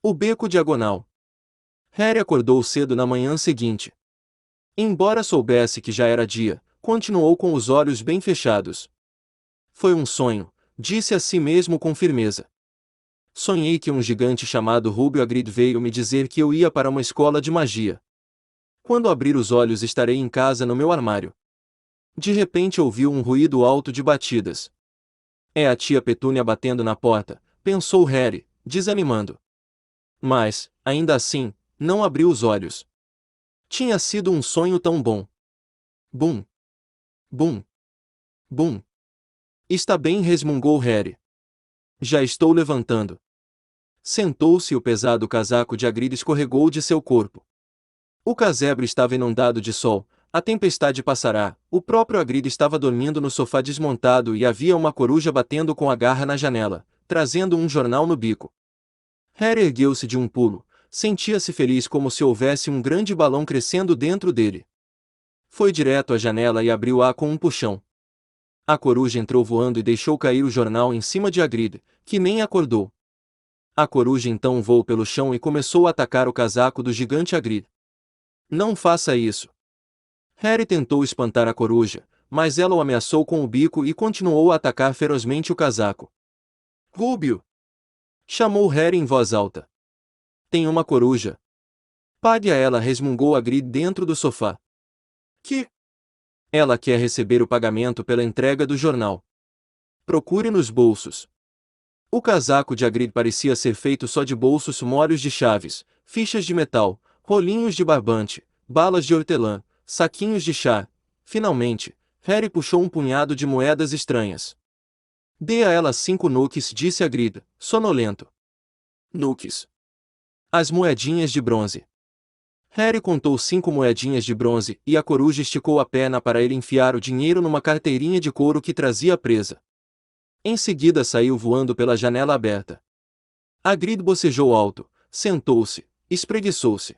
O beco diagonal. Harry acordou cedo na manhã seguinte. Embora soubesse que já era dia, continuou com os olhos bem fechados. Foi um sonho, disse a si mesmo com firmeza. Sonhei que um gigante chamado Rubio Hagrid veio me dizer que eu ia para uma escola de magia. Quando abrir os olhos estarei em casa no meu armário. De repente ouviu um ruído alto de batidas. É a tia Petúnia batendo na porta, pensou Harry, desanimando. Mas, ainda assim, não abriu os olhos. Tinha sido um sonho tão bom. Bum! Bum! Bum! Está bem, resmungou Harry. Já estou levantando. Sentou-se e o pesado casaco de Hagrid escorregou de seu corpo. O casebre estava inundado de sol, a tempestade passará, o próprio Hagrid estava dormindo no sofá desmontado e havia uma coruja batendo com a garra na janela, trazendo um jornal no bico. Harry ergueu-se de um pulo, sentia-se feliz como se houvesse um grande balão crescendo dentro dele. Foi direto à janela e abriu-a com um puxão. A coruja entrou voando e deixou cair o jornal em cima de Hagrid, que nem acordou. A coruja então voou pelo chão e começou a atacar o casaco do gigante Hagrid. Não faça isso. Harry tentou espantar a coruja, mas ela o ameaçou com o bico e continuou a atacar ferozmente o casaco. Rubio! Chamou Harry em voz alta. Tem uma coruja. Pague a ela, resmungou Hagrid dentro do sofá. Que? Ela quer receber o pagamento pela entrega do jornal. Procure nos bolsos. O casaco de Hagrid parecia ser feito só de bolsos molhos de chaves, fichas de metal, rolinhos de barbante, balas de hortelã, saquinhos de chá. Finalmente, Harry puxou um punhado de moedas estranhas. Dê a ela 5 nuques, disse Hagrid, sonolento. Nuques. As moedinhas de bronze. Harry contou 5 moedinhas de bronze e a coruja esticou a perna para ele enfiar o dinheiro numa carteirinha de couro que trazia presa. Em seguida saiu voando pela janela aberta. Hagrid bocejou alto, sentou-se, espreguiçou-se.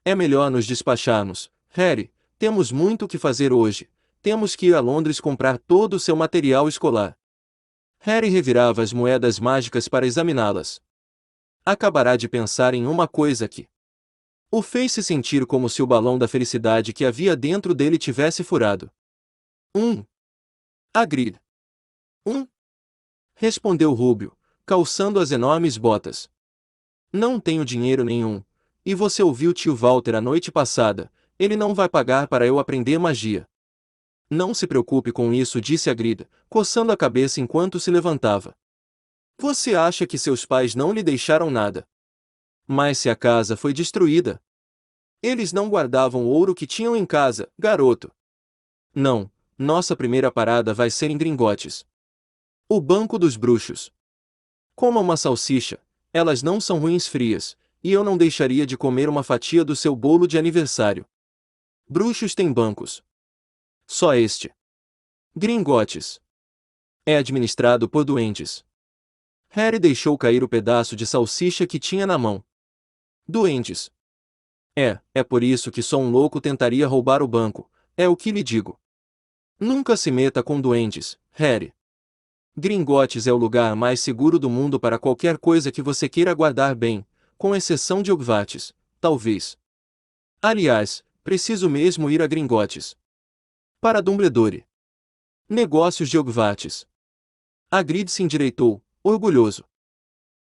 É melhor nos despacharmos, Harry, temos muito o que fazer hoje, temos que ir a Londres comprar todo o seu material escolar. Harry revirava as moedas mágicas para examiná-las. Acabará de pensar em uma coisa que o fez se sentir como se o balão da felicidade que havia dentro dele tivesse furado. Hagrid. Respondeu Rubio, calçando as enormes botas. Não tenho dinheiro nenhum. E você ouviu tio Walter a noite passada, ele não vai pagar para eu aprender magia. Não se preocupe com isso, disse Hagrid, coçando a cabeça enquanto se levantava. Você acha que seus pais não lhe deixaram nada? Mas se a casa foi destruída? Eles não guardavam o ouro que tinham em casa, garoto. Não, nossa primeira parada vai ser em Gringotts. O Banco dos Bruxos. Coma uma salsicha, elas não são ruins frias, e eu não deixaria de comer uma fatia do seu bolo de aniversário. Bruxos têm bancos. Só este. Gringotts. É administrado por duendes. Harry deixou cair o pedaço de salsicha que tinha na mão. Duendes. É por isso que só um louco tentaria roubar o banco, é o que lhe digo. Nunca se meta com duendes, Harry. Gringotts é o lugar mais seguro do mundo para qualquer coisa que você queira guardar bem, com exceção de Hogwarts, talvez. Aliás, preciso mesmo ir a Gringotts. Para Dumbledore. Negócios de Hogwarts. Hagrid se endireitou, orgulhoso.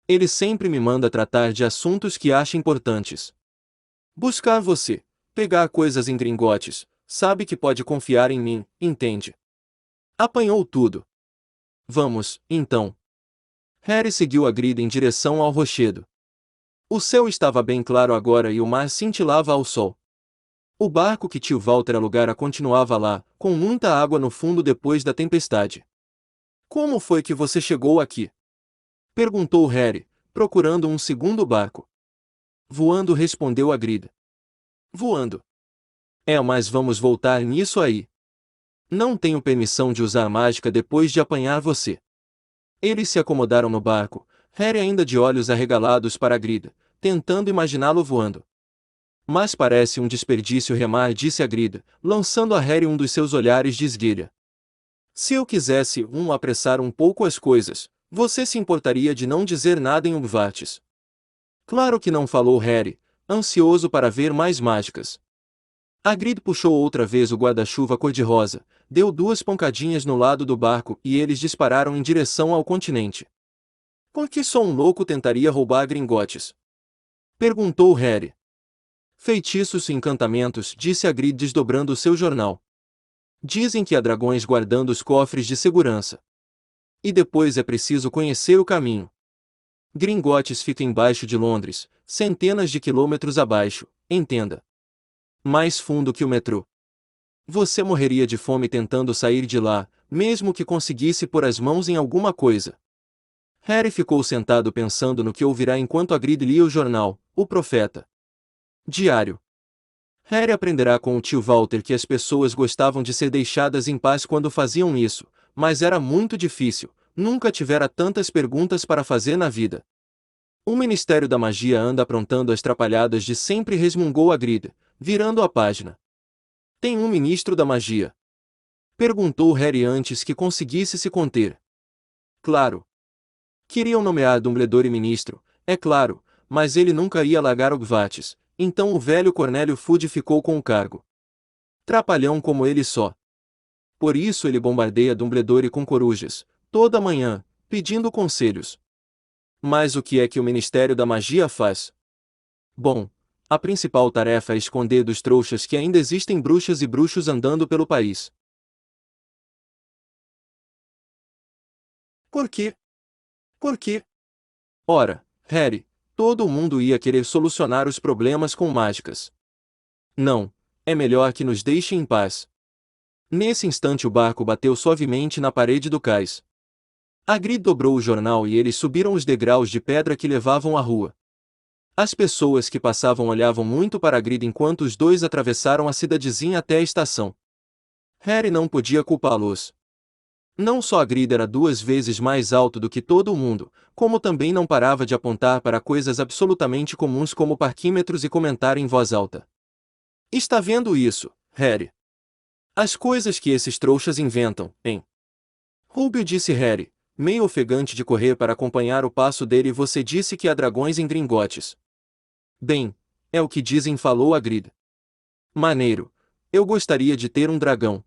Ele sempre me manda tratar de assuntos que acha importantes. Buscar você, pegar coisas em Gringotts, sabe que pode confiar em mim, entende? Apanhou tudo. Vamos, então. Harry seguiu Hagrid em direção ao rochedo. O céu estava bem claro agora e o mar cintilava ao sol. O barco que tio Walter alugara continuava lá, com muita água no fundo depois da tempestade. Como foi que você chegou aqui? Perguntou Harry, procurando um segundo barco. Voando, respondeu Hagrid. Voando. Mas vamos voltar nisso aí. Não tenho permissão de usar mágica depois de apanhar você. Eles se acomodaram no barco, Harry ainda de olhos arregalados para Hagrid, tentando imaginá-lo voando. Mas parece um desperdício remar, disse Hagrid, lançando a Harry um dos seus olhares de esguelha. Se eu quisesse apressar um pouco as coisas, você se importaria de não dizer nada em Hogwarts? Claro que não, falou Harry, ansioso para ver mais mágicas. Hagrid puxou outra vez o guarda-chuva cor-de-rosa, deu 2 pancadinhas no lado do barco e eles dispararam em direção ao continente. Por que só um louco tentaria roubar Gringotts? Perguntou Harry. Feitiços e encantamentos, disse Hagrid desdobrando seu jornal. Dizem que há dragões guardando os cofres de segurança. E depois é preciso conhecer o caminho. Gringotts fica embaixo de Londres, centenas de quilômetros abaixo, entenda. Mais fundo que o metrô. Você morreria de fome tentando sair de lá, mesmo que conseguisse pôr as mãos em alguma coisa. Harry ficou sentado pensando no que ouvirá enquanto Hagrid lia o jornal, O Profeta. Diário. Harry aprenderá com o tio Walter que as pessoas gostavam de ser deixadas em paz quando faziam isso, mas era muito difícil, nunca tivera tantas perguntas para fazer na vida. O Ministério da Magia anda aprontando as trapalhadas de sempre, resmungou Hagrid, virando a página. Tem um ministro da magia? Perguntou Harry antes que conseguisse se conter. Claro. Queriam nomear Dumbledore ministro, é claro, mas ele nunca ia largar Hogwarts, então o velho Cornélio Fudge ficou com o cargo. Trapalhão como ele só. Por isso ele bombardeia Dumbledore com corujas, toda manhã, pedindo conselhos. Mas o que é que o Ministério da Magia faz? Bom, a principal tarefa é esconder dos trouxas que ainda existem bruxas e bruxos andando pelo país. Por quê? Por quê? Ora, Harry, todo mundo ia querer solucionar os problemas com mágicas. Não, é melhor que nos deixem em paz. Nesse instante o barco bateu suavemente na parede do cais. Hagrid dobrou o jornal e eles subiram os degraus de pedra que levavam à rua. As pessoas que passavam olhavam muito para Hagrid enquanto os dois atravessaram a cidadezinha até a estação. Harry não podia culpá-los. Não só Hagrid era 2 vezes mais alto do que todo mundo, como também não parava de apontar para coisas absolutamente comuns como parquímetros e comentar em voz alta. Está vendo isso, Harry? As coisas que esses trouxas inventam, hein? Rubio, disse Harry, meio ofegante de correr para acompanhar o passo dele. Você disse que há dragões em Gringotts. Bem, é o que dizem, falou Hagrid. Maneiro. Eu gostaria de ter um dragão.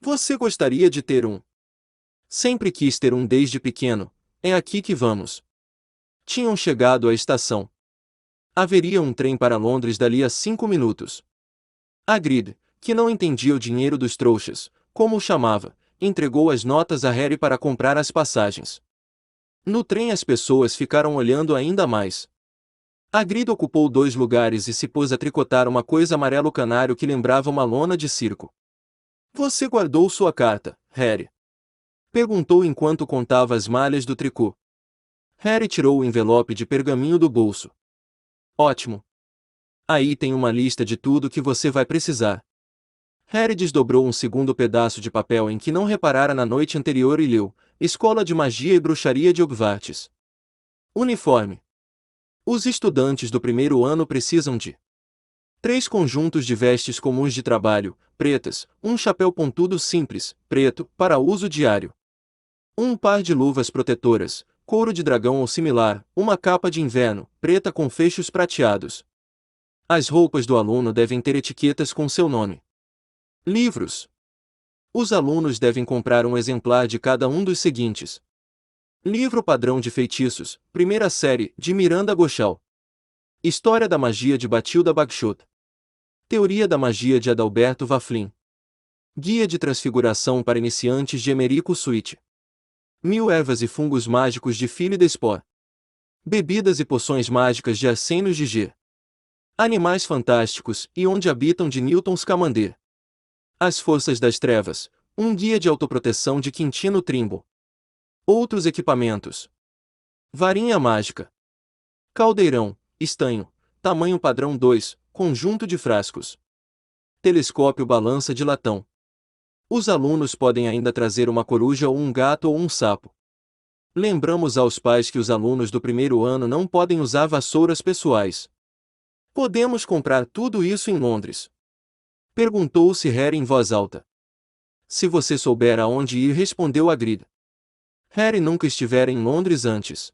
Você gostaria de ter um? Sempre quis ter um desde pequeno. É aqui que vamos. Tinham chegado à estação. Haveria um trem para Londres dali a 5 minutos. Hagrid, que não entendia o dinheiro dos trouxas, como o chamava, entregou as notas a Harry para comprar as passagens. No trem as pessoas ficaram olhando ainda mais. Hagrid ocupou 2 lugares e se pôs a tricotar uma coisa amarelo canário que lembrava uma lona de circo. Você guardou sua carta, Harry? Perguntou enquanto contava as malhas do tricô. Harry tirou o envelope de pergaminho do bolso. Ótimo. Aí tem uma lista de tudo que você vai precisar. Harry desdobrou um segundo pedaço de papel em que não reparara na noite anterior e leu: Escola de Magia e Bruxaria de Hogwarts. Uniforme. Os estudantes do primeiro ano precisam de 3 conjuntos de vestes comuns de trabalho, pretas, um chapéu pontudo simples, preto, para uso diário. Um par de luvas protetoras, couro de dragão ou similar, uma capa de inverno, preta com fechos prateados. As roupas do aluno devem ter etiquetas com seu nome. Livros. Os alunos devem comprar um exemplar de cada um dos seguintes. Livro Padrão de Feitiços, primeira série, de Miranda Gochal. História da Magia de Batilda Bagshot. Teoria da Magia de Adalberto Vaflin. Guia de Transfiguração para Iniciantes de Emerico Sweet. 1000 Ervas e Fungos Mágicos de Philly Desport. Bebidas e Poções Mágicas de Arsênio Gigi. Animais Fantásticos e Onde Habitam de Newton Scamander. As Forças das Trevas, um guia de autoproteção de Quintino Trimble. Outros equipamentos. Varinha mágica. Caldeirão, estanho, tamanho padrão 2, conjunto de frascos. Telescópio balança de latão. Os alunos podem ainda trazer uma coruja ou um gato ou um sapo. Lembramos aos pais que os alunos do primeiro ano não podem usar vassouras pessoais. Podemos comprar tudo isso em Londres? Perguntou-se Harry em voz alta. Se você souber aonde ir, respondeu Hagrid. Harry nunca estivera em Londres antes.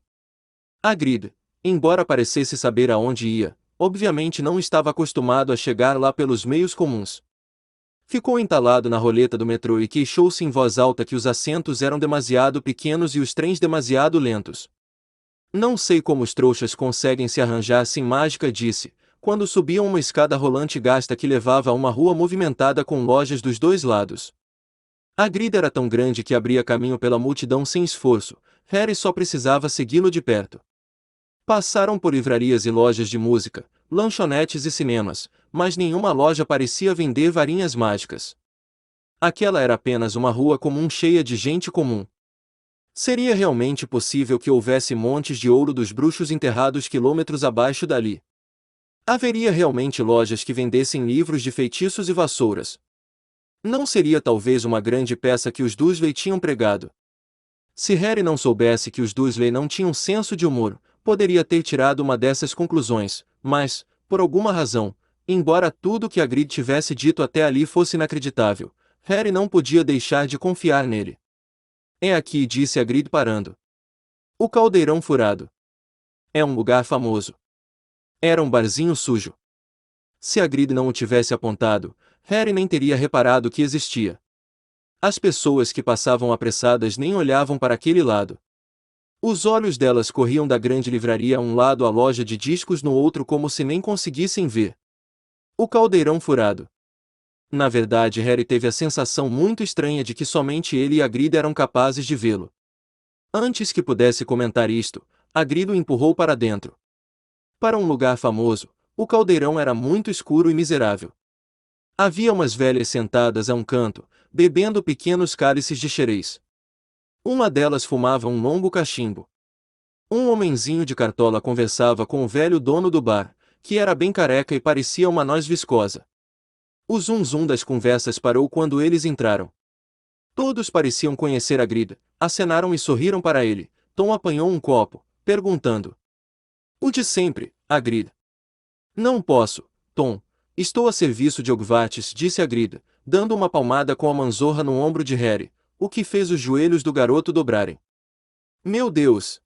Hagrid, Embora parecesse saber aonde ia, obviamente não estava acostumado a chegar lá pelos meios comuns. Ficou entalado na roleta do metrô e queixou-se em voz alta que os assentos eram demasiado pequenos e os trens demasiado lentos. Não sei como os trouxas conseguem se arranjar sem mágica, disse, quando subiam uma escada rolante gasta que levava a uma rua movimentada com lojas dos dois lados. A grida era tão grande que abria caminho pela multidão sem esforço. Harry só precisava segui-lo de perto. Passaram por livrarias e lojas de música, lanchonetes e cinemas, mas nenhuma loja parecia vender varinhas mágicas. Aquela era apenas uma rua comum cheia de gente comum. Seria realmente possível que houvesse montes de ouro dos bruxos enterrados quilômetros abaixo dali? Haveria realmente lojas que vendessem livros de feitiços e vassouras? Não seria talvez uma grande peça que os Dursley tinham pregado? Se Harry não soubesse que os Dursley não tinham senso de humor, poderia ter tirado uma dessas conclusões, mas, por alguma razão, embora tudo que Hagrid tivesse dito até ali fosse inacreditável, Harry não podia deixar de confiar nele. É aqui, disse Hagrid parando. O Caldeirão Furado. É um lugar famoso. Era um barzinho sujo. Se Hagrid não o tivesse apontado, Harry nem teria reparado que existia. As pessoas que passavam apressadas nem olhavam para aquele lado. Os olhos delas corriam da grande livraria a um lado à loja de discos no outro como se nem conseguissem ver. O Caldeirão Furado. Na verdade, Harry teve a sensação muito estranha de que somente ele e Hagrid eram capazes de vê-lo. Antes que pudesse comentar isto, Hagrid o empurrou para dentro. Para um lugar famoso, o caldeirão era muito escuro e miserável. Havia umas velhas sentadas a um canto, bebendo pequenos cálices de xerez. Uma delas fumava um longo cachimbo. Um homenzinho de cartola conversava com o velho dono do bar, que era bem careca e parecia uma noz viscosa. O zum-zum das conversas parou quando eles entraram. Todos pareciam conhecer Hagrid, acenaram e sorriram para ele. Tom apanhou um copo, perguntando: "O de sempre, Hagrid?" "Não posso, Tom. Estou a serviço de Hogwarts", disse Hagrid, dando uma palmada com a manzorra no ombro de Harry, o que fez os joelhos do garoto dobrarem. "Meu Deus!"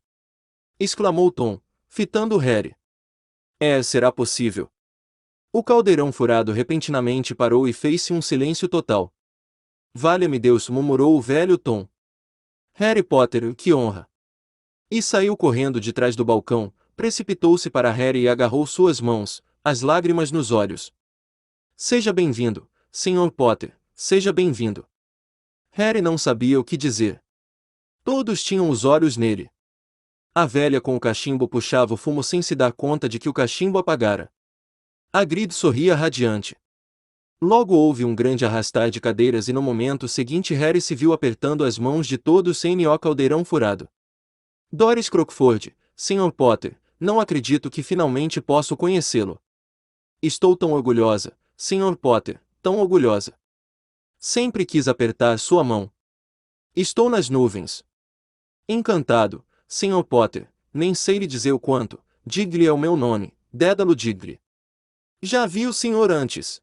exclamou Tom, fitando Harry. Será possível?" O caldeirão furado repentinamente parou e fez-se um silêncio total. "Valha-me Deus", murmurou o velho Tom. "Harry Potter, que honra!" E saiu correndo de trás do balcão, precipitou-se para Harry e agarrou suas mãos, as lágrimas nos olhos. "Seja bem-vindo, Sr. Potter, seja bem-vindo." Harry não sabia o que dizer. Todos tinham os olhos nele. A velha com o cachimbo puxava o fumo sem se dar conta de que o cachimbo apagara. Hagrid sorria radiante. Logo houve um grande arrastar de cadeiras e no momento seguinte Harry se viu apertando as mãos de todos sem o caldeirão furado. "Doris Crockford, Sr. Potter, não acredito que finalmente posso conhecê-lo. Estou tão orgulhosa, Sr. Potter, tão orgulhosa. Sempre quis apertar sua mão. Estou nas nuvens." "Encantado, Sr. Potter, nem sei lhe dizer o quanto. Diggle é o meu nome, Dédalo Diggle." "Já vi o senhor antes",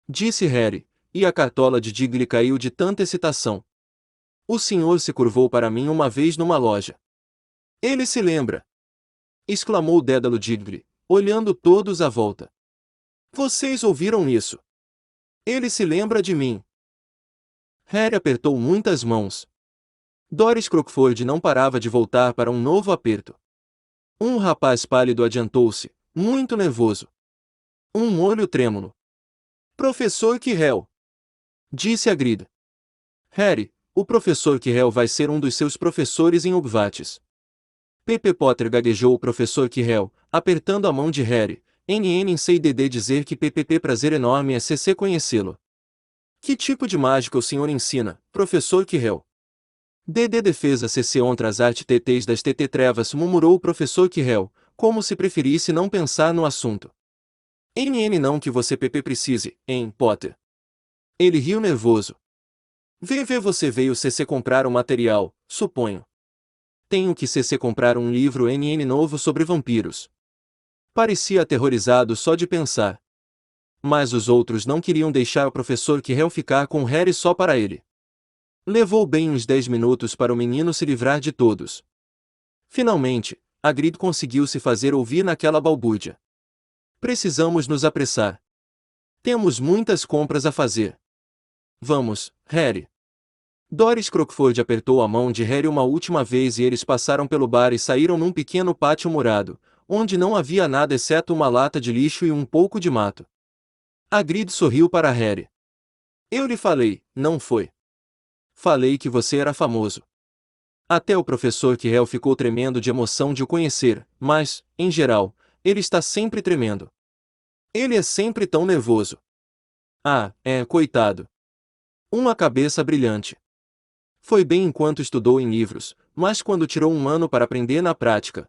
disse Harry, e a cartola de Diggle caiu de tanta excitação. "O senhor se curvou para mim uma vez numa loja." "Ele se lembra!" exclamou Dédalo Diggle, olhando todos à volta. "Vocês ouviram isso? Ele se lembra de mim." Harry apertou muitas mãos. Doris Crockford não parava de voltar para um novo aperto. Um rapaz pálido adiantou-se, muito nervoso. Um olho trêmulo. "Professor Quirrell", disse Hagrid. "Harry, o professor Quirrell vai ser um dos seus professores em Hogwarts." "P.P. Potter", gaguejou o professor Quirrell, apertando a mão de Harry. "NN sei DD dizer que PPP prazer enorme é CC conhecê-lo." "Que tipo de mágica o senhor ensina, professor Quirrell?" "DD defesa CC contra as arte TTs das TT trevas", murmurou o professor Quirrell, como se preferisse não pensar no assunto. "NN não que você PP precise, hein, Potter?" Ele riu nervoso. "VV você veio CC comprar um material, suponho." "Tenho que CC comprar um livro NN novo sobre vampiros." Parecia aterrorizado só de pensar. Mas os outros não queriam deixar o professor Quirrell ficar com Harry só para ele. Levou bem uns 10 minutos para o menino se livrar de todos. Finalmente, Hagrid conseguiu se fazer ouvir naquela balbúrdia. Precisamos nos apressar. Temos muitas compras a fazer. Vamos, Harry. Doris Crockford apertou a mão de Harry uma última vez e eles passaram pelo bar e saíram num pequeno pátio murado, onde não havia nada exceto uma lata de lixo e um pouco de mato. Hagrid sorriu para Harry. Eu lhe falei, não foi? Falei que você era famoso. Até o professor Quirrell ficou tremendo de emoção de o conhecer, mas, em geral, ele está sempre tremendo. Ele é sempre tão nervoso. Ah, coitado. Uma cabeça brilhante. Foi bem enquanto estudou em livros, mas quando tirou um ano para aprender na prática.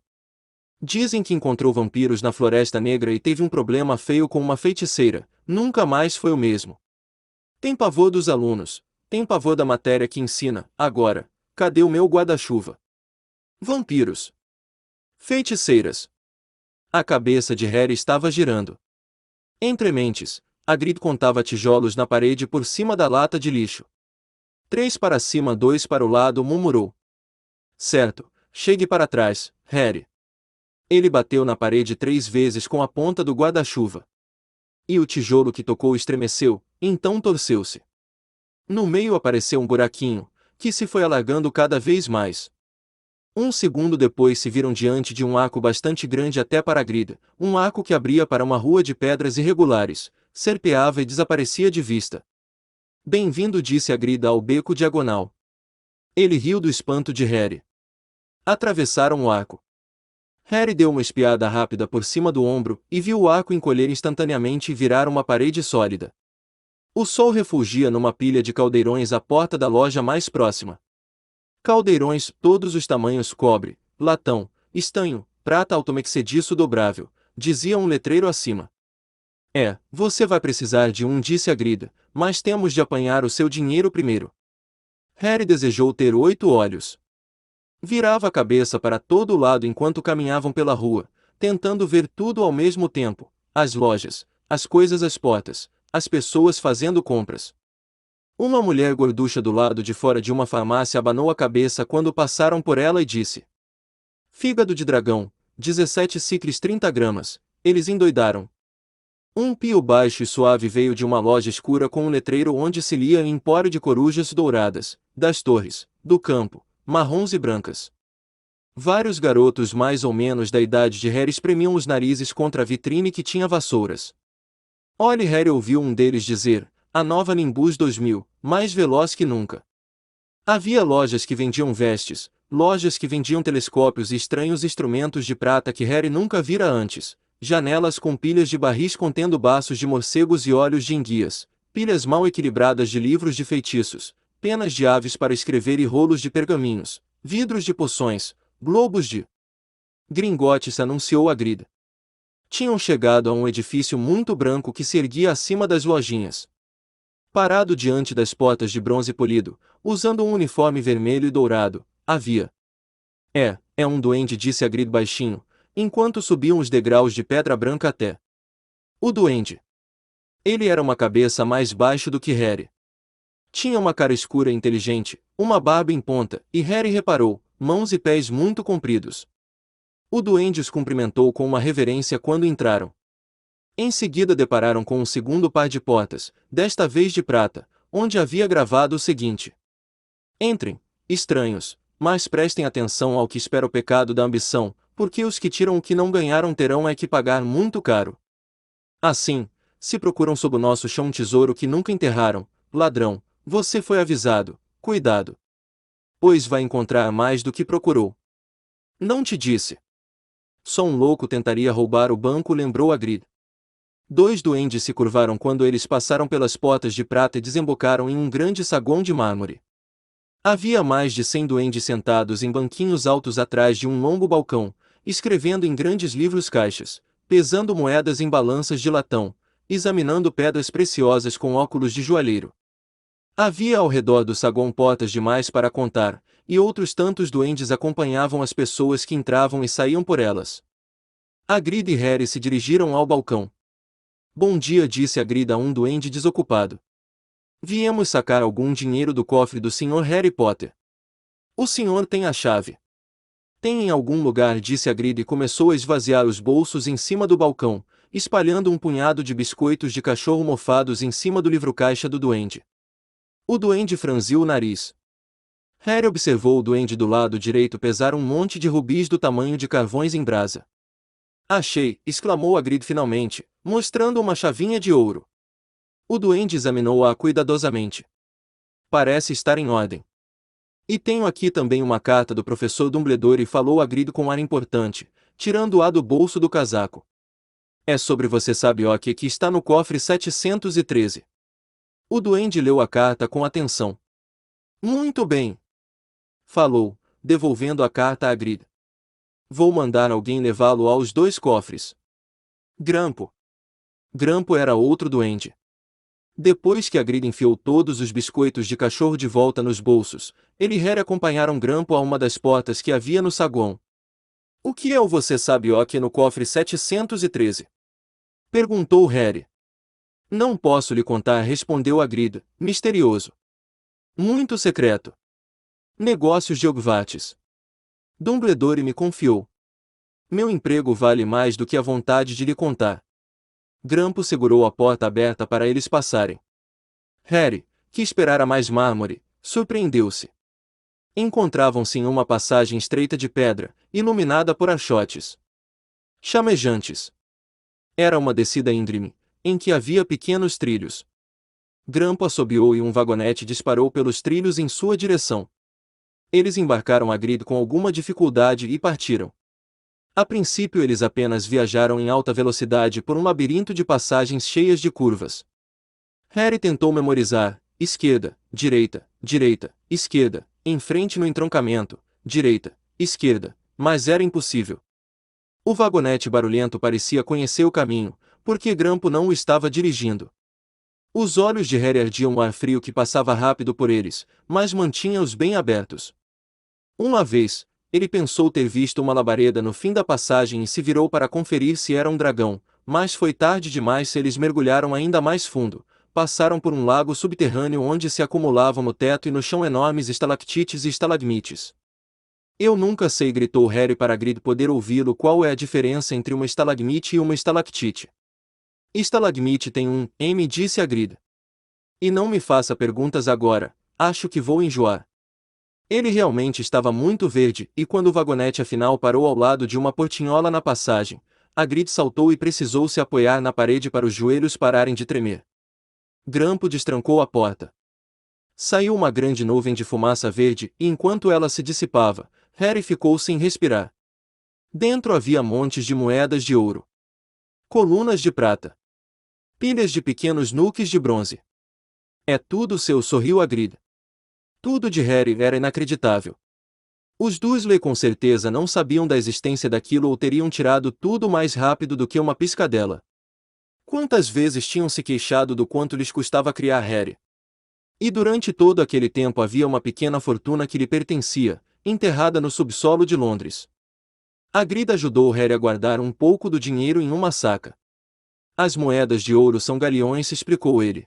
Dizem que encontrou vampiros na Floresta Negra e teve um problema feio com uma feiticeira, nunca mais foi o mesmo. Tem pavor dos alunos, tem pavor da matéria que ensina, agora, cadê o meu guarda-chuva? Vampiros. Feiticeiras. A cabeça de Harry estava girando. Entre mentes, Hagrid contava tijolos na parede por cima da lata de lixo. 3 para cima, 2 para o lado, murmurou. Certo, chegue para trás, Harry. Ele bateu na parede 3 vezes com a ponta do guarda-chuva. E o tijolo que tocou estremeceu, então torceu-se. No meio apareceu um buraquinho, que se foi alargando cada vez mais. Um segundo depois se viram diante de um arco bastante grande até para Hagrid, um arco que abria para uma rua de pedras irregulares, serpeava e desaparecia de vista. Bem-vindo, disse Hagrid ao beco diagonal. Ele riu do espanto de Harry. Atravessaram o arco. Harry deu uma espiada rápida por cima do ombro, e viu o arco encolher instantaneamente e virar uma parede sólida. O sol refulgia numa pilha de caldeirões à porta da loja mais próxima. Caldeirões, todos os tamanhos: cobre, latão, estanho, prata automexediço dobrável, dizia um letreiro acima. Você vai precisar de um, disse Hagrid, mas temos de apanhar o seu dinheiro primeiro. Harry desejou ter 8 olhos. Virava a cabeça para todo lado enquanto caminhavam pela rua, tentando ver tudo ao mesmo tempo: as lojas, as coisas às portas, as pessoas fazendo compras. Uma mulher gorducha do lado de fora de uma farmácia abanou a cabeça quando passaram por ela e disse: Fígado de dragão, 17 sicles 30 gramas, eles endoidaram. Um pio baixo e suave veio de uma loja escura com um letreiro onde se lia em empório de corujas douradas, das torres, do campo, marrons e brancas. Vários garotos mais ou menos da idade de Harry espremiam os narizes contra a vitrine que tinha vassouras. Olhe, Harry ouviu um deles dizer: a nova Nimbus 2000, mais veloz que nunca. Havia lojas que vendiam vestes, lojas que vendiam telescópios e estranhos instrumentos de prata que Harry nunca vira antes, janelas com pilhas de barris contendo baços de morcegos e olhos de enguias, pilhas mal equilibradas de livros de feitiços, penas de aves para escrever e rolos de pergaminhos, vidros de poções, globos de Gringotts, anunciou Hagrid. Tinham chegado a um edifício muito branco que se erguia acima das lojinhas. Parado diante das portas de bronze polido, usando um uniforme vermelho e dourado, havia. É um duende, disse Hagrid baixinho, enquanto subiam os degraus de pedra branca até o duende. Ele era uma cabeça mais baixo do que Harry. Tinha uma cara escura e inteligente, uma barba em ponta, e Harry reparou, mãos e pés muito compridos. O duende os cumprimentou com uma reverência quando entraram. Em seguida depararam com um segundo par de portas, desta vez de prata, onde havia gravado o seguinte: Entrem, estranhos, mas prestem atenção ao que espera o pecado da ambição, porque os que tiram o que não ganharam terão que pagar muito caro. Assim, se procuram sob o nosso chão um tesouro que nunca enterraram, ladrão, você foi avisado, cuidado. Pois vai encontrar mais do que procurou. Não te disse. Só um louco tentaria roubar o banco, lembrou Hagrid. 2 duendes se curvaram quando eles passaram pelas portas de prata e desembocaram em um grande saguão de mármore. Havia mais de 100 duendes sentados em banquinhos altos atrás de um longo balcão, escrevendo em grandes livros caixas, pesando moedas em balanças de latão, examinando pedras preciosas com óculos de joalheiro. Havia ao redor do saguão portas demais para contar, e outros tantos duendes acompanhavam as pessoas que entravam e saíam por elas. Hagrid e Harry se dirigiram ao balcão. Bom dia, disse Hagrid a um duende desocupado. Viemos sacar algum dinheiro do cofre do Sr. Harry Potter. O senhor tem a chave. Tem em algum lugar, disse Hagrid e começou a esvaziar os bolsos em cima do balcão, espalhando um punhado de biscoitos de cachorro mofados em cima do livro-caixa do duende. O duende franziu o nariz. Harry observou o duende do lado direito pesar um monte de rubis do tamanho de carvões em brasa. Achei, exclamou Hagrid finalmente, mostrando uma chavinha de ouro. O duende examinou-a cuidadosamente. Parece estar em ordem. E tenho aqui também uma carta do professor Dumbledore, falou Hagrid com ar importante, tirando-a do bolso do casaco. É sobre você, sabe o que está no cofre 713. O duende leu a carta com atenção. Muito bem, falou, devolvendo a carta a Hagrid. Vou mandar alguém levá-lo aos 2 cofres. Grampo. Grampo era outro duende. Depois que Hagrid enfiou todos os biscoitos de cachorro de volta nos bolsos, ele e Harry acompanharam Grampo a uma das portas que havia no saguão. O que é o você sabe o que no cofre 713? Perguntou Harry. Não posso lhe contar, respondeu Hagrid, misterioso. Muito secreto. Negócios de Hogwarts. Dumbledore me confiou. Meu emprego vale mais do que a vontade de lhe contar. Grampo segurou a porta aberta para eles passarem. Harry, que esperara mais mármore, surpreendeu-se. Encontravam-se em uma passagem estreita de pedra, iluminada por archotes chamejantes. Era uma descida íngreme, em que havia pequenos trilhos. Grampo assobiou e um vagonete disparou pelos trilhos em sua direção. Eles embarcaram Hagrid com alguma dificuldade e partiram. A princípio eles apenas viajaram em alta velocidade por um labirinto de passagens cheias de curvas. Harry tentou memorizar: esquerda, direita, direita, esquerda, em frente no entroncamento, direita, esquerda, mas era impossível. O vagonete barulhento parecia conhecer o caminho, porque Grampo não o estava dirigindo. Os olhos de Harry ardiam o ar frio que passava rápido por eles, mas mantinha-os bem abertos. Uma vez, ele pensou ter visto uma labareda no fim da passagem e se virou para conferir se era um dragão, mas foi tarde demais. Eles mergulharam ainda mais fundo, passaram por um lago subterrâneo onde se acumulavam no teto e no chão enormes estalactites e estalagmites. Eu nunca sei, gritou Harry para Hagrid poder ouvi-lo, qual é a diferença entre uma estalagmite e uma estalactite. Estalagmite tem um M, disse Hagrid. E não me faça perguntas agora, acho que vou enjoar. Ele realmente estava muito verde, e quando o vagonete afinal parou ao lado de uma portinhola na passagem, Hagrid saltou e precisou se apoiar na parede para os joelhos pararem de tremer. Grampo destrancou a porta. Saiu uma grande nuvem de fumaça verde, e enquanto ela se dissipava, Harry ficou sem respirar. Dentro havia montes de moedas de ouro, colunas de prata, pilhas de pequenos nuques de bronze. É tudo seu, sorriu Hagrid. Tudo de Harry era inacreditável. Os Dursley com certeza não sabiam da existência daquilo ou teriam tirado tudo mais rápido do que uma piscadela. Quantas vezes tinham se queixado do quanto lhes custava criar Harry? E durante todo aquele tempo havia uma pequena fortuna que lhe pertencia, enterrada no subsolo de Londres. Hagrid ajudou Harry a guardar um pouco do dinheiro em uma saca. As moedas de ouro são galeões, explicou ele.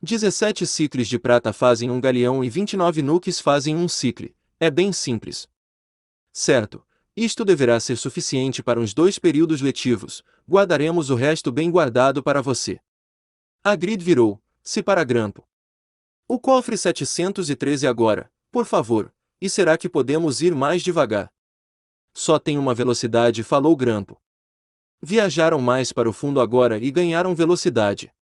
17 sicles de prata fazem um galeão e 29 nuques fazem um sicle. É bem simples. Certo, isto deverá ser suficiente para uns 2 períodos letivos, guardaremos o resto bem guardado para você. Hagrid virou-se para Grampo. O cofre 713 agora, por favor, e será que podemos ir mais devagar? Só tem uma velocidade, falou Grampo. Viajaram mais para o fundo agora e ganharam velocidade.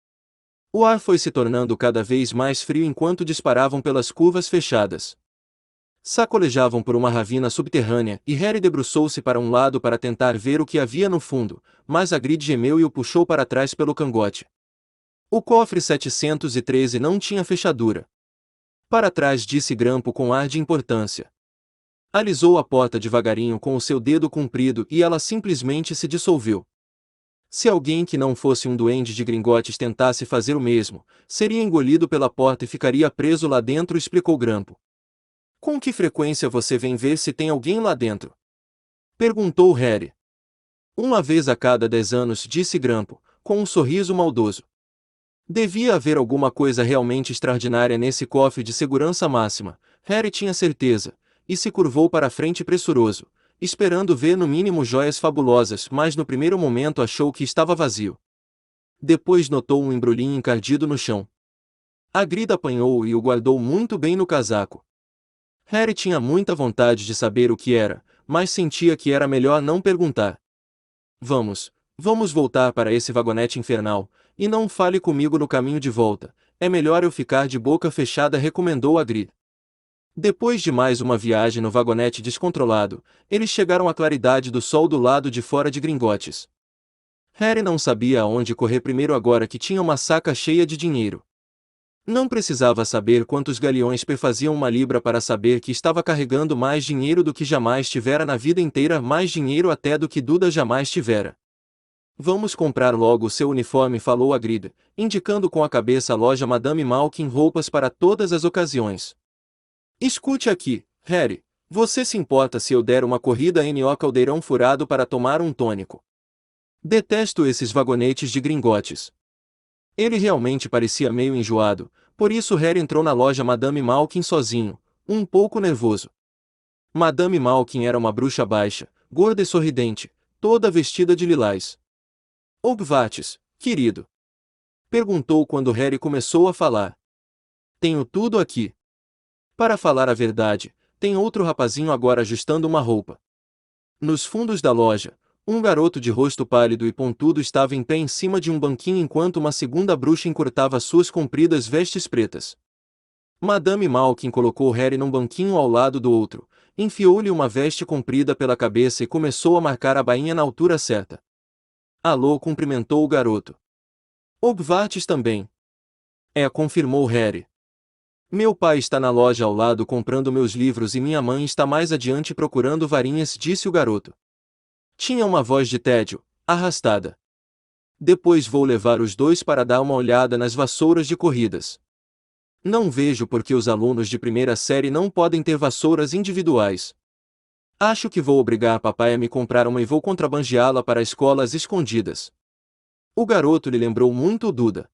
O ar foi se tornando cada vez mais frio enquanto disparavam pelas curvas fechadas. Sacolejavam por uma ravina subterrânea e Harry debruçou-se para um lado para tentar ver o que havia no fundo, mas Hagrid gemeu e o puxou para trás pelo cangote. O cofre 713 não tinha fechadura. Para trás, disse Grampo com ar de importância. Alisou a porta devagarinho com o seu dedo comprido e ela simplesmente se dissolveu. Se alguém que não fosse um duende de Gringotts tentasse fazer o mesmo, seria engolido pela porta e ficaria preso lá dentro, explicou Grampo. Com que frequência você vem ver se tem alguém lá dentro? Perguntou Harry. Uma vez a cada 10 anos, disse Grampo, com um sorriso maldoso. Devia haver alguma coisa realmente extraordinária nesse cofre de segurança máxima, Harry tinha certeza, e se curvou para a frente pressuroso, esperando ver no mínimo joias fabulosas, mas no primeiro momento achou que estava vazio. Depois notou um embrulhinho encardido no chão. Hagrid apanhou-o e o guardou muito bem no casaco. Harry tinha muita vontade de saber o que era, mas sentia que era melhor não perguntar. Vamos voltar para esse vagonete infernal, e não fale comigo no caminho de volta. É melhor eu ficar de boca fechada, recomendou Hagrid. Depois de mais uma viagem no vagonete descontrolado, eles chegaram à claridade do sol do lado de fora de Gringotts. Harry não sabia aonde correr primeiro agora que tinha uma saca cheia de dinheiro. Não precisava saber quantos galeões faziam uma libra para saber que estava carregando mais dinheiro do que jamais tivera na vida inteira, mais dinheiro até do que Duda jamais tivera. Vamos comprar logo o seu uniforme, falou Hagrid, indicando com a cabeça a loja Madame Malkin, roupas para todas as ocasiões. Escute aqui, Harry, você se importa se eu der uma corrida no caldeirão furado para tomar um tônico? Detesto esses vagonetes de Gringotts. Ele realmente parecia meio enjoado, por isso Harry entrou na loja Madame Malkin sozinho, um pouco nervoso. Madame Malkin era uma bruxa baixa, gorda e sorridente, toda vestida de lilás. Hogwarts, querido? Perguntou quando Harry começou a falar. Tenho tudo aqui. Para falar a verdade, tem outro rapazinho agora ajustando uma roupa. Nos fundos da loja, um garoto de rosto pálido e pontudo estava em pé em cima de um banquinho enquanto uma segunda bruxa encurtava suas compridas vestes pretas. Madame Malkin colocou Harry num banquinho ao lado do outro, enfiou-lhe uma veste comprida pela cabeça e começou a marcar a bainha na altura certa. Alô, cumprimentou o garoto. Hogwarts também. É, confirmou Harry. Meu pai está na loja ao lado comprando meus livros e minha mãe está mais adiante procurando varinhas, disse o garoto. Tinha uma voz de tédio, arrastada. Depois vou levar os dois para dar uma olhada nas vassouras de corridas. Não vejo por que os alunos de primeira série não podem ter vassouras individuais. Acho que vou obrigar papai a me comprar uma e vou contrabandeá-la para escolas escondidas. O garoto lhe lembrou muito Duda.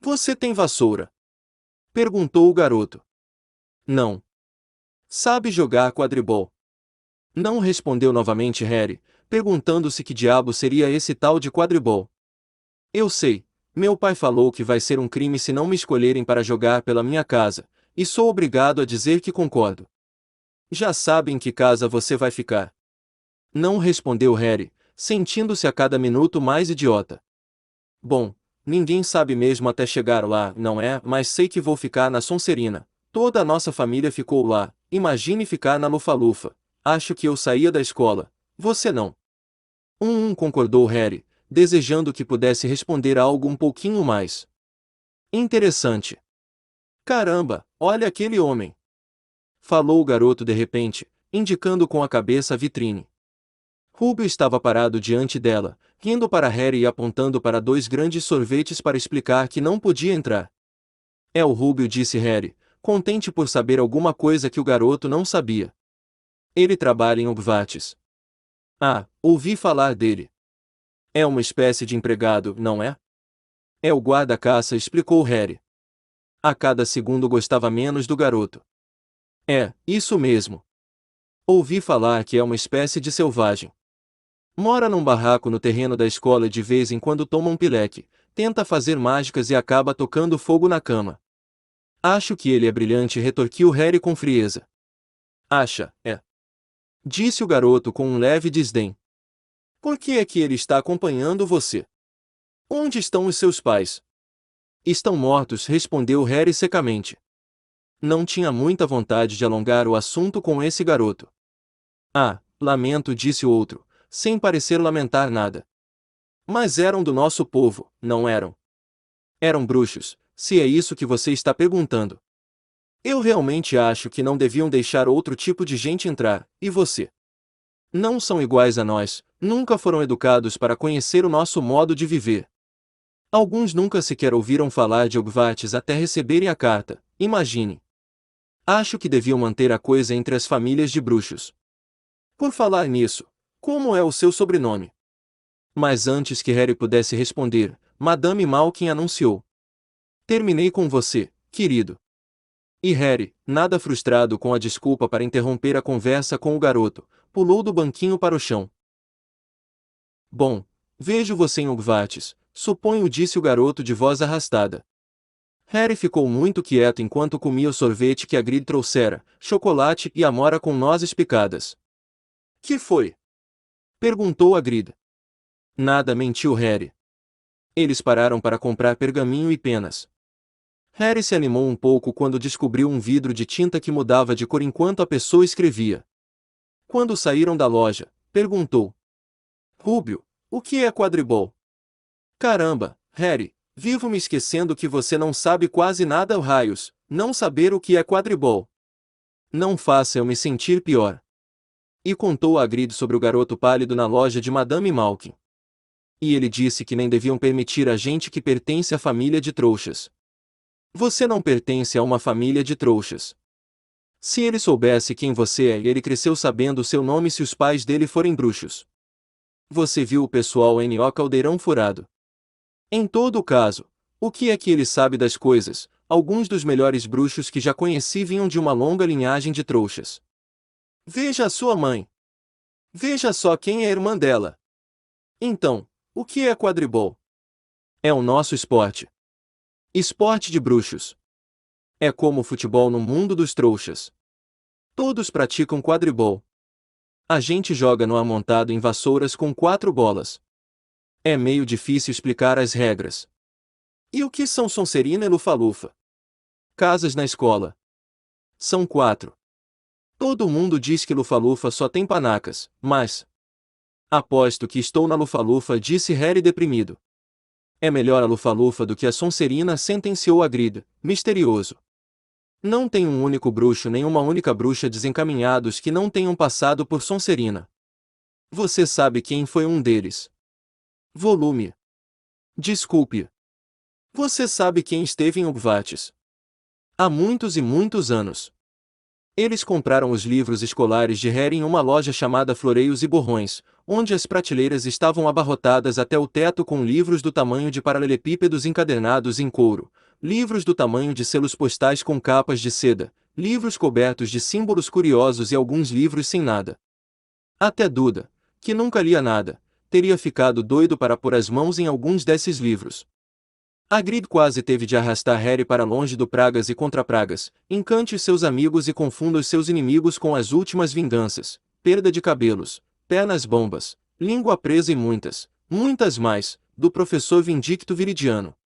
Você tem vassoura? Perguntou o garoto. Não. Sabe jogar quadribol? Não, respondeu novamente Harry, perguntando-se que diabo seria esse tal de quadribol. Eu sei, meu pai falou que vai ser um crime se não me escolherem para jogar pela minha casa, e sou obrigado a dizer que concordo. Já sabe em que casa você vai ficar? Não, respondeu Harry, sentindo-se a cada minuto mais idiota. Bom, ninguém sabe mesmo até chegar lá, não é? Mas sei que vou ficar na Sonserina. Toda a nossa família ficou lá. Imagine ficar na Lufa-Lufa. Acho que eu saía da escola. Você não. Concordou Harry, desejando que pudesse responder algo um pouquinho mais interessante. Caramba, olha aquele homem! Falou o garoto de repente, indicando com a cabeça a vitrine. Rubio estava parado diante dela, rindo para Harry e apontando para dois grandes sorvetes para explicar que não podia entrar. É o Rubio, disse Harry, contente por saber alguma coisa que o garoto não sabia. Ele trabalha em Hogwarts. Ah, ouvi falar dele. É uma espécie de empregado, não é? É o guarda-caça, explicou Harry. A cada segundo gostava menos do garoto. É, isso mesmo. Ouvi falar que é uma espécie de selvagem. Mora num barraco no terreno da escola e de vez em quando toma um pileque, tenta fazer mágicas e acaba tocando fogo na cama. Acho que ele é brilhante, retorquiu Harry com frieza. Acha, é? Disse o garoto com um leve desdém. Por que é que ele está acompanhando você? Onde estão os seus pais? Estão mortos, respondeu Harry secamente. Não tinha muita vontade de alongar o assunto com esse garoto. Ah, lamento, disse o outro, sem parecer lamentar nada. Mas eram do nosso povo, não eram? Eram bruxos, se é isso que você está perguntando. Eu realmente acho que não deviam deixar outro tipo de gente entrar, e você? Não são iguais a nós, nunca foram educados para conhecer o nosso modo de viver. Alguns nunca sequer ouviram falar de Hogwarts até receberem a carta, imagine. Acho que deviam manter a coisa entre as famílias de bruxos. Por falar nisso, como é o seu sobrenome? Mas antes que Harry pudesse responder, Madame Malkin anunciou. Terminei com você, querido. E Harry, nada frustrado com a desculpa para interromper a conversa com o garoto, pulou do banquinho para o chão. Bom, vejo você em Hogwarts, suponho, disse o garoto de voz arrastada. Harry ficou muito quieto enquanto comia o sorvete que Hagrid trouxera, chocolate e amora com nozes picadas. Que foi? Perguntou Hagrid. Nada, mentiu Harry. Eles pararam para comprar pergaminho e penas. Harry se animou um pouco quando descobriu um vidro de tinta que mudava de cor enquanto a pessoa escrevia. Quando saíram da loja, perguntou. Rúbio, o que é quadribol? Caramba, Harry, vivo me esquecendo que você não sabe quase nada, raios, não saber o que é quadribol. Não faça eu me sentir pior. E contou a Hagrid sobre o garoto pálido na loja de Madame Malkin. E ele disse que nem deviam permitir a gente que pertence à família de trouxas. Você não pertence a uma família de trouxas. Se ele soubesse quem você é, ele cresceu sabendo o seu nome se os pais dele forem bruxos. Você viu o pessoal em O Caldeirão Furado. Em todo o caso, o que é que ele sabe das coisas? Alguns dos melhores bruxos que já conheci vinham de uma longa linhagem de trouxas. Veja a sua mãe. Veja só quem é a irmã dela. Então, o que é quadribol? É o nosso esporte. Esporte de bruxos. É como o futebol no mundo dos trouxas. Todos praticam quadribol. A gente joga no amontado em vassouras com 4 bolas. É meio difícil explicar as regras. E o que são Sonserina e Lufa-Lufa? Casas na escola. São 4. Todo mundo diz que Lufa-Lufa só tem panacas, mas... Aposto que estou na Lufa-Lufa, disse Harry deprimido. É melhor a Lufa-Lufa do que a Sonserina, sentenciou Hagrid, misterioso. Não tem um único bruxo nem uma única bruxa desencaminhados que não tenham passado por Sonserina. Você sabe quem foi um deles? Volume. Desculpe. Você sabe quem esteve em Hogwarts? Há muitos e muitos anos. Eles compraram os livros escolares de Harry em uma loja chamada Floreios e Borrões, onde as prateleiras estavam abarrotadas até o teto com livros do tamanho de paralelepípedos encadernados em couro, livros do tamanho de selos postais com capas de seda, livros cobertos de símbolos curiosos e alguns livros sem nada. Até Duda, que nunca lia nada, teria ficado doido para pôr as mãos em alguns desses livros. Hagrid quase teve de arrastar Harry para longe do Pragas e Contrapragas. Encante os seus amigos e confunda os seus inimigos com as últimas vinganças, perda de cabelos, pernas bombas, língua presa e muitas, muitas mais, do professor Vindicto Viridiano.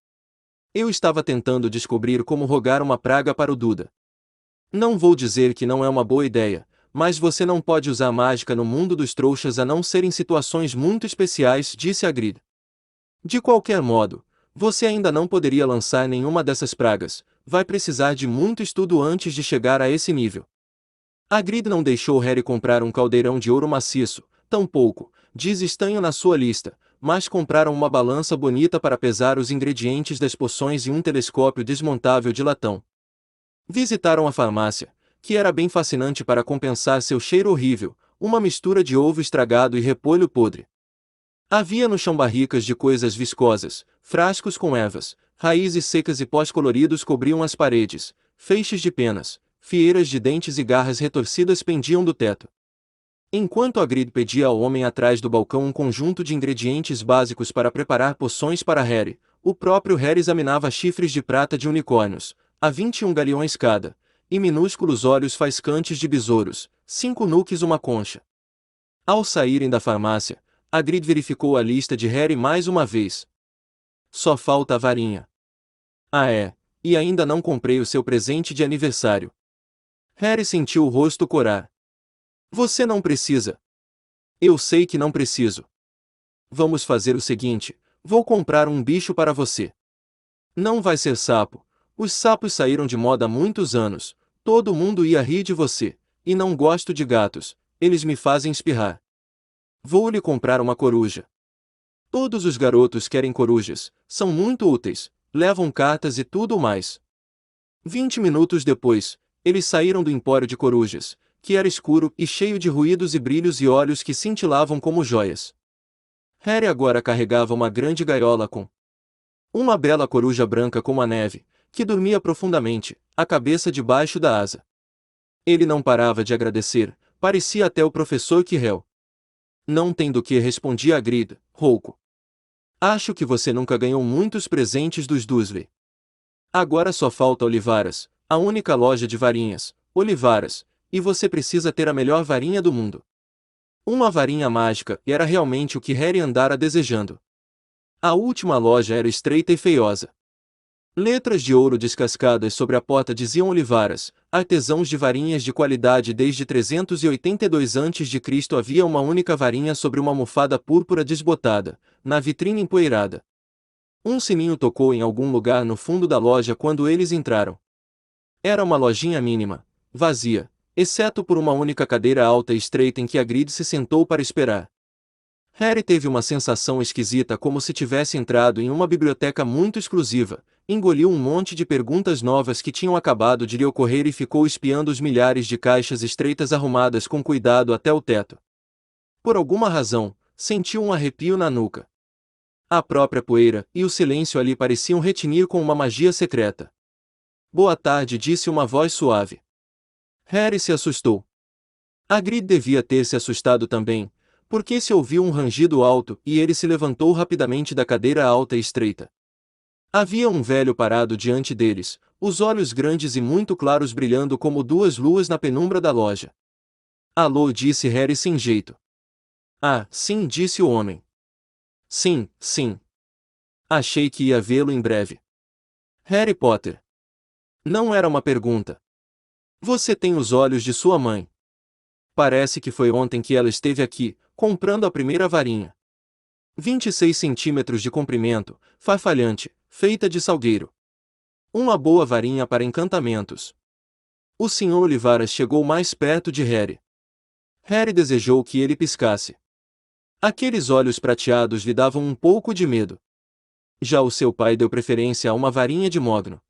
Eu estava tentando descobrir como rogar uma praga para o Duda. Não vou dizer que não é uma boa ideia, mas você não pode usar mágica no mundo dos trouxas a não ser em situações muito especiais, disse Hagrid. De qualquer modo, você ainda não poderia lançar nenhuma dessas pragas, vai precisar de muito estudo antes de chegar a esse nível. Hagrid não deixou Harry comprar um caldeirão de ouro maciço, tampouco, diz estanho na sua lista, mas compraram uma balança bonita para pesar os ingredientes das poções e um telescópio desmontável de latão. Visitaram a farmácia, que era bem fascinante para compensar seu cheiro horrível, uma mistura de ovo estragado e repolho podre. Havia no chão barricas de coisas viscosas, frascos com ervas, raízes secas e pós coloridos cobriam as paredes, feixes de penas, fieiras de dentes e garras retorcidas pendiam do teto. Enquanto Hagrid pedia ao homem atrás do balcão um conjunto de ingredientes básicos para preparar poções para Harry, o próprio Harry examinava chifres de prata de unicórnios, a 21 galeões cada, e minúsculos olhos faiscantes de besouros, 5 nuques uma concha. Ao saírem da farmácia, Hagrid verificou a lista de Harry mais uma vez. Só falta a varinha. Ah é, e ainda não comprei o seu presente de aniversário. Harry sentiu o rosto corar. Você não precisa. Eu sei que não preciso. Vamos fazer o seguinte, vou comprar um bicho para você. Não vai ser sapo. Os sapos saíram de moda há muitos anos, todo mundo ia rir de você, e não gosto de gatos, eles me fazem espirrar. Vou lhe comprar uma coruja. Todos os garotos querem corujas, são muito úteis, levam cartas e tudo mais. 20 minutos depois, eles saíram do empório de corujas, que era escuro e cheio de ruídos e brilhos e olhos que cintilavam como joias. Harry agora carregava uma grande gaiola com uma bela coruja branca como a neve, que dormia profundamente, a cabeça debaixo da asa. Ele não parava de agradecer, parecia até o professor Quirrell. Não tem do que, respondia Hagrid, rouco. Acho que você nunca ganhou muitos presentes dos Dursley. Agora só falta Olivaras, a única loja de varinhas, Olivaras, e você precisa ter a melhor varinha do mundo. Uma varinha mágica era realmente o que Harry andara desejando. A última loja era estreita e feiosa. Letras de ouro descascadas sobre a porta diziam Olivaras, artesãos de varinhas de qualidade desde 382 a.C. Havia uma única varinha sobre uma almofada púrpura desbotada, na vitrine empoeirada. Um sininho tocou em algum lugar no fundo da loja quando eles entraram. Era uma lojinha mínima, vazia, exceto por uma única cadeira alta e estreita em que Hagrid se sentou para esperar. Harry teve uma sensação esquisita, como se tivesse entrado em uma biblioteca muito exclusiva, engoliu um monte de perguntas novas que tinham acabado de lhe ocorrer e ficou espiando os milhares de caixas estreitas arrumadas com cuidado até o teto. Por alguma razão, sentiu um arrepio na nuca. A própria poeira e o silêncio ali pareciam retinir com uma magia secreta. Boa tarde, disse uma voz suave. Harry se assustou. Hagrid devia ter se assustado também, porque se ouviu um rangido alto e ele se levantou rapidamente da cadeira alta e estreita. Havia um velho parado diante deles, os olhos grandes e muito claros brilhando como duas luas na penumbra da loja. Alô, disse Harry sem jeito. Ah, sim, disse o homem. Sim, sim. Achei que ia vê-lo em breve. Harry Potter. Não era uma pergunta. Você tem os olhos de sua mãe. Parece que foi ontem que ela esteve aqui, comprando a primeira varinha. 26 centímetros de comprimento, farfalhante, feita de salgueiro. Uma boa varinha para encantamentos. O Sr. Olivaras chegou mais perto de Harry. Harry desejou que ele piscasse. Aqueles olhos prateados lhe davam um pouco de medo. Já o seu pai deu preferência a uma varinha de mogno.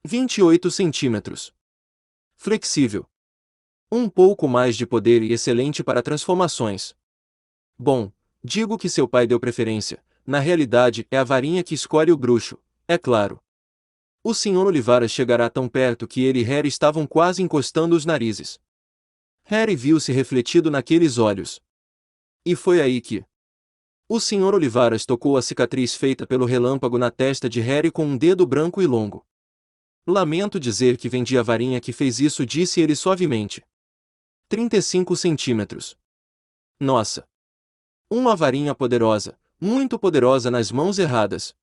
28 centímetros. Flexível. Um pouco mais de poder e excelente para transformações. Bom, digo que seu pai deu preferência, na realidade é a varinha que escolhe o bruxo, é claro. O Sr. Olivaras chegará tão perto que ele e Harry estavam quase encostando os narizes. Harry viu-se refletido naqueles olhos. E foi aí que o Sr. Olivaras tocou a cicatriz feita pelo relâmpago na testa de Harry com um dedo branco e longo. Lamento dizer que vendi a varinha que fez isso, disse ele suavemente. 35 centímetros. Nossa! Uma varinha poderosa, muito poderosa nas mãos erradas.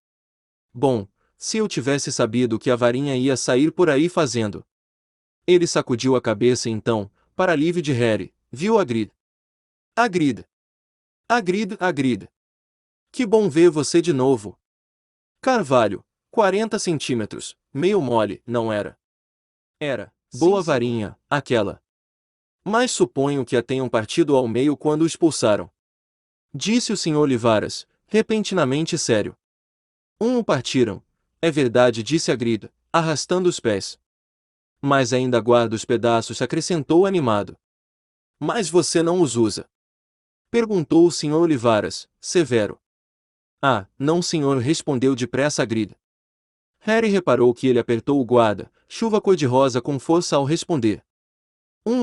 Bom, se eu tivesse sabido que a varinha ia sair por aí fazendo. Ele sacudiu a cabeça e então, para alívio de Harry, viu Hagrid. Hagrid! Hagrid, Hagrid! Que bom ver você de novo! Carvalho, 40 centímetros, meio mole, não era? Era, boa varinha, aquela. Mas suponho que a tenham partido ao meio quando o expulsaram. Disse o Sr. Olivaras, repentinamente sério. O partiram, é verdade, disse Hagrid, arrastando os pés. Mas ainda guardo os pedaços, acrescentou animado. Mas você não os usa? Perguntou o Sr. Olivaras, severo. Ah, não senhor, respondeu depressa Hagrid. Harry reparou que ele apertou o guarda-chuva cor-de-rosa com força ao responder.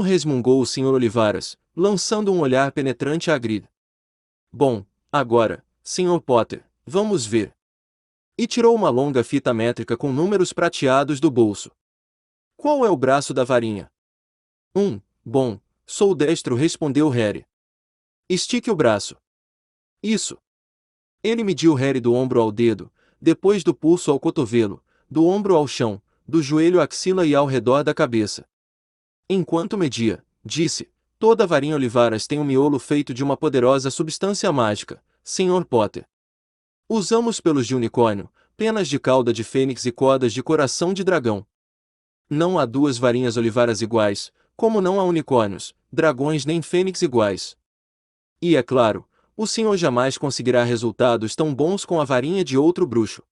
Resmungou o Sr. Olivaras, lançando um olhar penetrante a Hagrid. Bom, agora, Sr. Potter, vamos ver. E tirou uma longa fita métrica com números prateados do bolso. Qual é o braço da varinha? Bom, sou destro, respondeu Harry. Estique o braço. Isso. Ele mediu Harry do ombro ao dedo, depois do pulso ao cotovelo, do ombro ao chão, do joelho à axila e ao redor da cabeça. Enquanto media, disse, toda a varinha Olivaras tem um miolo feito de uma poderosa substância mágica, Sr. Potter. Usamos pelos de unicórnio, penas de cauda de fênix e cordas de coração de dragão. Não há duas varinhas Olivaras iguais, como não há unicórnios, dragões nem fênix iguais. E é claro, o senhor jamais conseguirá resultados tão bons com a varinha de outro bruxo.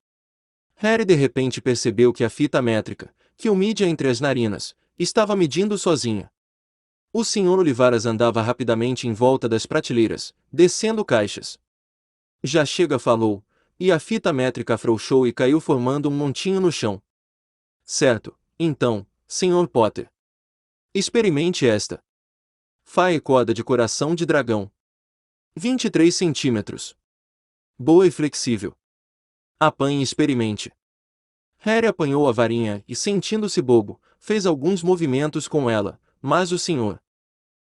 Harry de repente percebeu que a fita métrica, que o media entre as narinas, estava medindo sozinha. O Sr. Olivaras andava rapidamente em volta das prateleiras, descendo caixas. Já chega, falou, e a fita métrica afrouxou e caiu formando um montinho no chão. Certo, então, Sr. Potter. Experimente esta. Fae corda de coração de dragão. 23 centímetros. Boa e flexível. Apanhe e experimente. Harry apanhou a varinha e, sentindo-se bobo, fez alguns movimentos com ela, mas o Sr.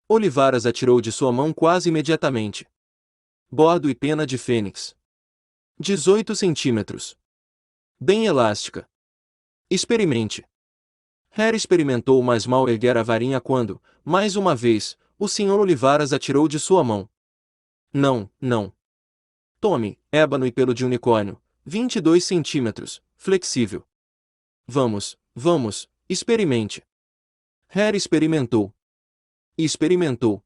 Olivaras atirou de sua mão quase imediatamente. Bordo e pena de fênix. 18 centímetros. Bem elástica. Experimente. Harry experimentou, mas mal erguer a varinha quando, mais uma vez, o Sr. Olivaras atirou de sua mão. Não, não. Tome, ébano e pelo de unicórnio, 22 centímetros, flexível. Vamos, vamos, experimente. Harry experimentou. E experimentou.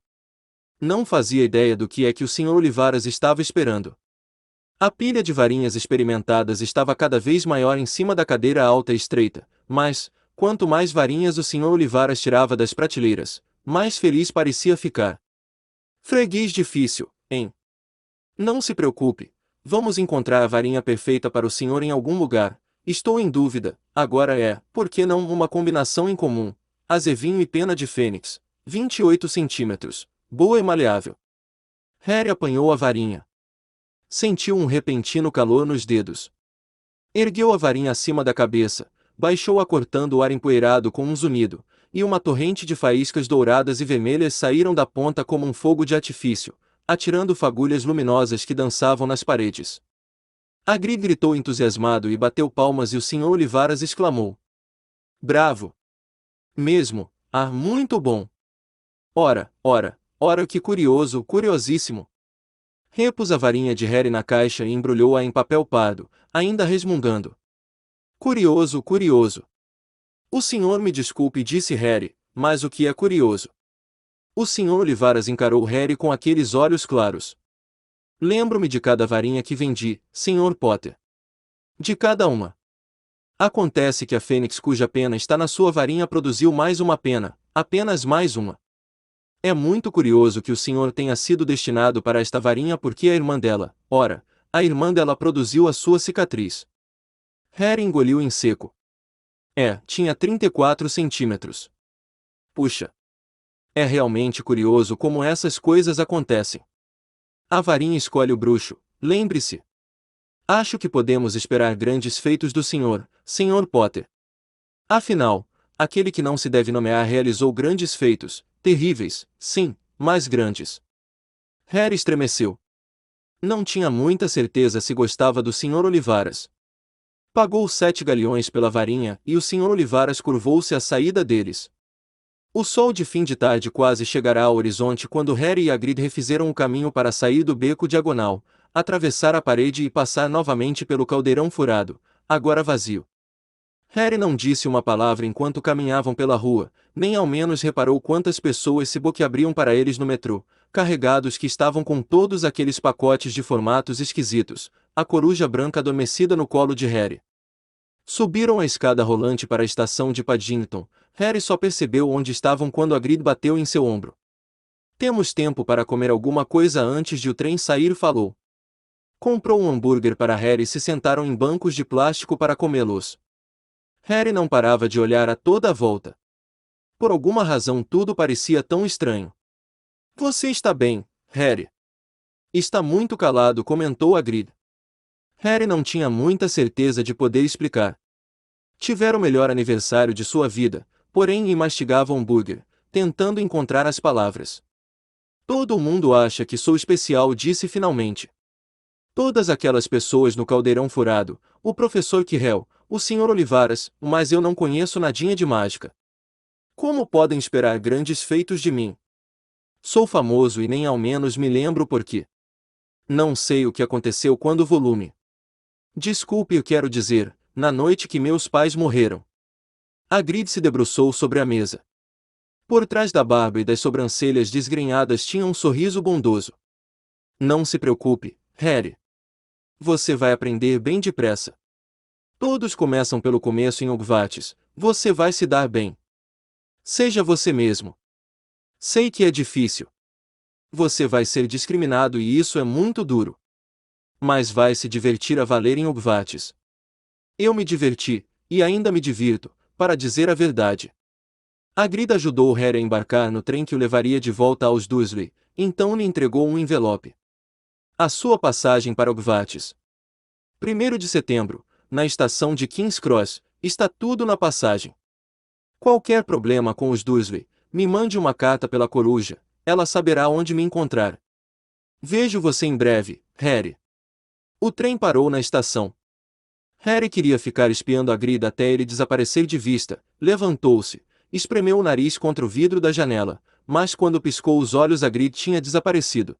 Não fazia ideia do que é que o Sr. Olivaras estava esperando. A pilha de varinhas experimentadas estava cada vez maior em cima da cadeira alta e estreita, mas, quanto mais varinhas o Sr. Olivaras tirava das prateleiras, mais feliz parecia ficar. Freguês difícil, hein? Não se preocupe, vamos encontrar a varinha perfeita para o senhor em algum lugar. Estou em dúvida, agora por que não uma combinação em comum? Azevinho e pena de fênix, 28 centímetros, boa e maleável. Harry apanhou a varinha. Sentiu um repentino calor nos dedos. Ergueu a varinha acima da cabeça, baixou-a cortando o ar empoeirado com um zunido, e uma torrente de faíscas douradas e vermelhas saíram da ponta como um fogo de artifício, atirando fagulhas luminosas que dançavam nas paredes. Hagrid gritou entusiasmado e bateu palmas e o Sr. Olivaras exclamou: Bravo! Mesmo, muito bom! Ora, que curioso, curiosíssimo! Repôs a varinha de Harry na caixa e embrulhou-a em papel pardo, ainda resmungando. Curioso, curioso! O senhor me desculpe, disse Harry, mas o que é curioso? O Sr. Olivaras encarou Harry com aqueles olhos claros. Lembro-me de cada varinha que vendi, Sr. Potter. De cada uma. Acontece que a fênix cuja pena está na sua varinha produziu mais uma pena, apenas mais uma. É muito curioso que o senhor tenha sido destinado para esta varinha porque a irmã dela, a irmã dela produziu a sua cicatriz. Harry engoliu em seco. Tinha 34 centímetros. Puxa! É realmente curioso como essas coisas acontecem. A varinha escolhe o bruxo, lembre-se. Acho que podemos esperar grandes feitos do Sr. Potter. Afinal, aquele que não se deve nomear realizou grandes feitos, terríveis, sim, mas grandes. Harry estremeceu. Não tinha muita certeza se gostava do Sr. Olivaras. Pagou 7 galeões pela varinha e o Sr. Olivaras curvou-se à saída deles. O sol de fim de tarde quase chegará ao horizonte quando Harry e Hagrid refizeram o caminho para sair do beco diagonal, atravessar a parede e passar novamente pelo caldeirão furado, agora vazio. Harry não disse uma palavra enquanto caminhavam pela rua, nem ao menos reparou quantas pessoas se boquiabriam para eles no metrô, carregados que estavam com todos aqueles pacotes de formatos esquisitos, a coruja branca adormecida no colo de Harry. Subiram a escada rolante para a estação de Paddington. Harry só percebeu onde estavam quando Hagrid bateu em seu ombro. Temos tempo para comer alguma coisa antes de o trem sair, falou. Comprou um hambúrguer para Harry e se sentaram em bancos de plástico para comê-los. Harry não parava de olhar a toda a volta. Por alguma razão tudo parecia tão estranho. Você está bem, Harry? Está muito calado, comentou Hagrid. Harry não tinha muita certeza de poder explicar. Tivera o melhor aniversário de sua vida, porém mastigava hambúrguer, tentando encontrar as palavras. Todo mundo acha que sou especial, disse finalmente. Todas aquelas pessoas no caldeirão furado, o professor Quirrell, o Sr. Olivaras, mas eu não conheço nadinha de mágica. Como podem esperar grandes feitos de mim? Sou famoso e nem ao menos me lembro por quê. Não sei o que aconteceu quando o volume. Desculpe, eu quero dizer, na noite que meus pais morreram. Hagrid se debruçou sobre a mesa. Por trás da barba e das sobrancelhas desgrenhadas tinha um sorriso bondoso. Não se preocupe, Harry. Você vai aprender bem depressa. Todos começam pelo começo em Hogwarts, você vai se dar bem. Seja você mesmo. Sei que é difícil. Você vai ser discriminado e isso é muito duro. Mas vai se divertir a valer em Hogwarts. Eu me diverti, e ainda me divirto, para dizer a verdade. Hagrid ajudou Harry a embarcar no trem que o levaria de volta aos Dursley, então lhe entregou um envelope. A sua passagem para Hogwarts. 1º de setembro, na estação de King's Cross, está tudo na passagem. Qualquer problema com os Dursley, me mande uma carta pela coruja, ela saberá onde me encontrar. Vejo você em breve, Harry. O trem parou na estação. Harry queria ficar espiando Hagrid até ele desaparecer de vista, levantou-se, espremeu o nariz contra o vidro da janela, mas quando piscou os olhos Hagrid tinha desaparecido.